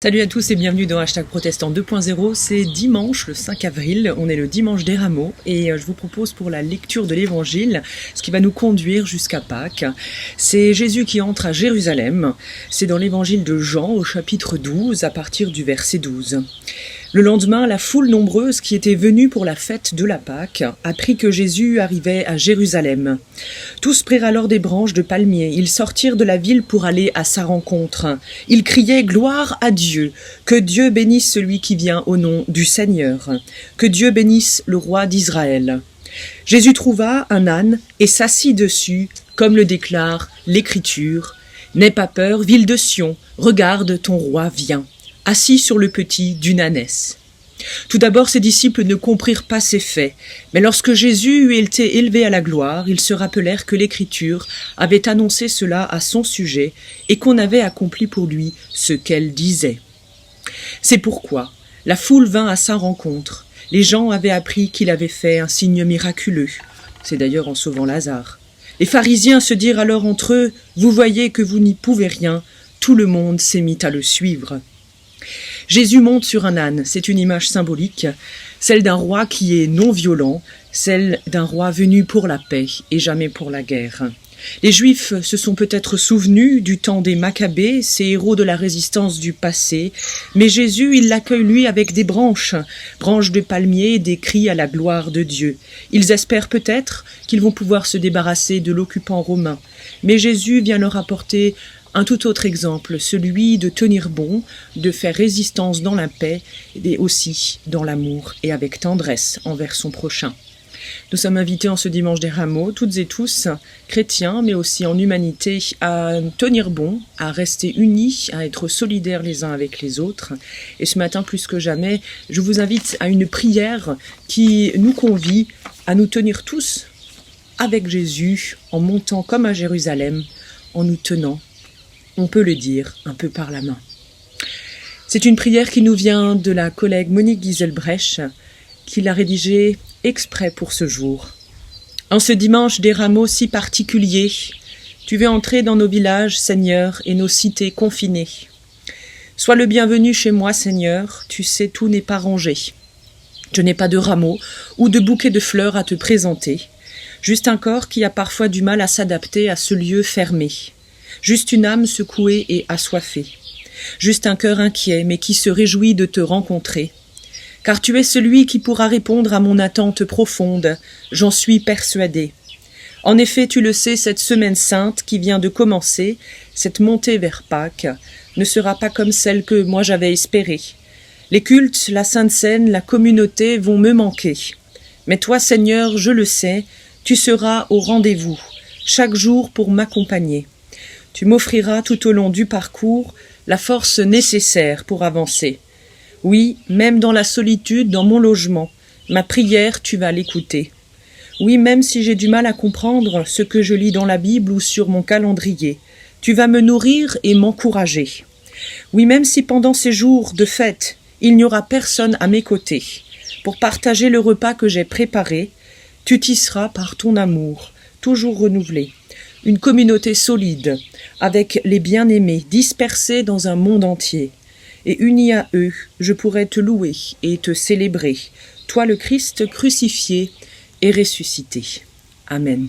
Salut à tous et bienvenue dans Hashtag Protestant 2.0, c'est dimanche le 5 avril, on est le dimanche des rameaux et je vous propose pour la lecture de l'évangile ce qui va nous conduire jusqu'à Pâques. C'est Jésus qui entre à Jérusalem, c'est dans l'évangile de Jean au chapitre 12 à partir du verset 12. Le lendemain, la foule nombreuse qui était venue pour la fête de la Pâques apprit que Jésus arrivait à Jérusalem. Tous prirent alors des branches de palmier, ils sortirent de la ville pour aller à sa rencontre. Ils criaient « Gloire à Dieu ! Que Dieu bénisse celui qui vient au nom du Seigneur ! Que Dieu bénisse le roi d'Israël !» Jésus trouva un âne et s'assit dessus, comme le déclare l'Écriture. « N'aie pas peur, ville de Sion, regarde ton roi vient. » assis sur le petit d'une ânesse. Tout d'abord, ses disciples ne comprirent pas ces faits, mais lorsque Jésus eut été élevé à la gloire, ils se rappelèrent que l'Écriture avait annoncé cela à son sujet et qu'on avait accompli pour lui ce qu'elle disait. C'est pourquoi la foule vint à sa rencontre. Les gens avaient appris qu'il avait fait un signe miraculeux. C'est d'ailleurs en sauvant Lazare. Les pharisiens se dirent alors entre eux « Vous voyez que vous n'y pouvez rien ». Tout le monde s'est mis à le suivre. Jésus monte sur un âne, c'est une image symbolique, celle d'un roi qui est non violent, celle d'un roi venu pour la paix et jamais pour la guerre. Les Juifs se sont peut-être souvenus du temps des Maccabées, ces héros de la résistance du passé, mais Jésus, il l'accueille lui avec des branches de palmier, des cris à la gloire de Dieu. Ils espèrent peut-être qu'ils vont pouvoir se débarrasser de l'occupant romain, mais Jésus vient leur apporter un tout autre exemple, celui de tenir bon, de faire résistance dans la paix et aussi dans l'amour et avec tendresse envers son prochain. Nous sommes invités en ce dimanche des rameaux, toutes et tous, chrétiens, mais aussi en humanité, à tenir bon, à rester unis, à être solidaires les uns avec les autres. Et ce matin, plus que jamais, je vous invite à une prière qui nous convie à nous tenir tous avec Jésus, en montant comme à Jérusalem, en nous tenant, on peut le dire, un peu par la main. C'est une prière qui nous vient de la collègue Monique Giselbrecht, qui l'a rédigée exprès pour ce jour. En ce dimanche des rameaux si particulier, tu veux entrer dans nos villages, Seigneur, et nos cités confinées. Sois le bienvenu chez moi, Seigneur, tu sais, tout n'est pas rangé. Je n'ai pas de rameaux ou de bouquets de fleurs à te présenter, juste un corps qui a parfois du mal à s'adapter à ce lieu fermé. Juste une âme secouée et assoiffée. Juste un cœur inquiet, mais qui se réjouit de te rencontrer. Car tu es celui qui pourra répondre à mon attente profonde, j'en suis persuadée. En effet, tu le sais, cette semaine sainte qui vient de commencer, cette montée vers Pâques, ne sera pas comme celle que moi j'avais espérée. Les cultes, la Sainte Seine, la communauté vont me manquer. Mais toi, Seigneur, je le sais, tu seras au rendez-vous, chaque jour pour m'accompagner. Tu m'offriras tout au long du parcours la force nécessaire pour avancer. Oui, même dans la solitude, dans mon logement, ma prière, tu vas l'écouter. Oui, même si j'ai du mal à comprendre ce que je lis dans la Bible ou sur mon calendrier, tu vas me nourrir et m'encourager. Oui, même si pendant ces jours de fête, il n'y aura personne à mes côtés, pour partager le repas que j'ai préparé, tu tisseras par ton amour, toujours renouvelé. Une communauté solide, avec les bien-aimés dispersés dans un monde entier. Et unis à eux, je pourrai te louer et te célébrer, toi le Christ crucifié et ressuscité. Amen.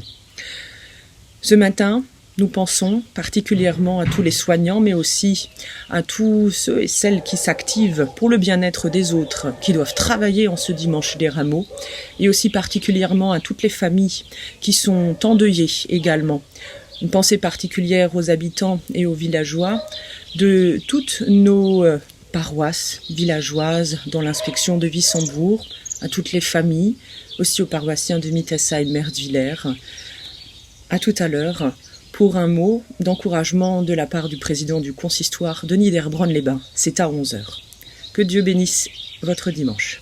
Ce matin, nous pensons particulièrement à tous les soignants, mais aussi à tous ceux et celles qui s'activent pour le bien-être des autres, qui doivent travailler en ce dimanche des rameaux, et aussi particulièrement à toutes les familles qui sont endeuillées également. Une pensée particulière aux habitants et aux villageois de toutes nos paroisses villageoises dans l'inspection de Wissembourg, à toutes les familles, aussi aux paroissiens de Mitessa et de Merdviller. À tout à l'heure pour un mot d'encouragement de la part du président du consistoire, Denis d'Herbronne-les-Bains. C'est à 11h. Que Dieu bénisse votre dimanche.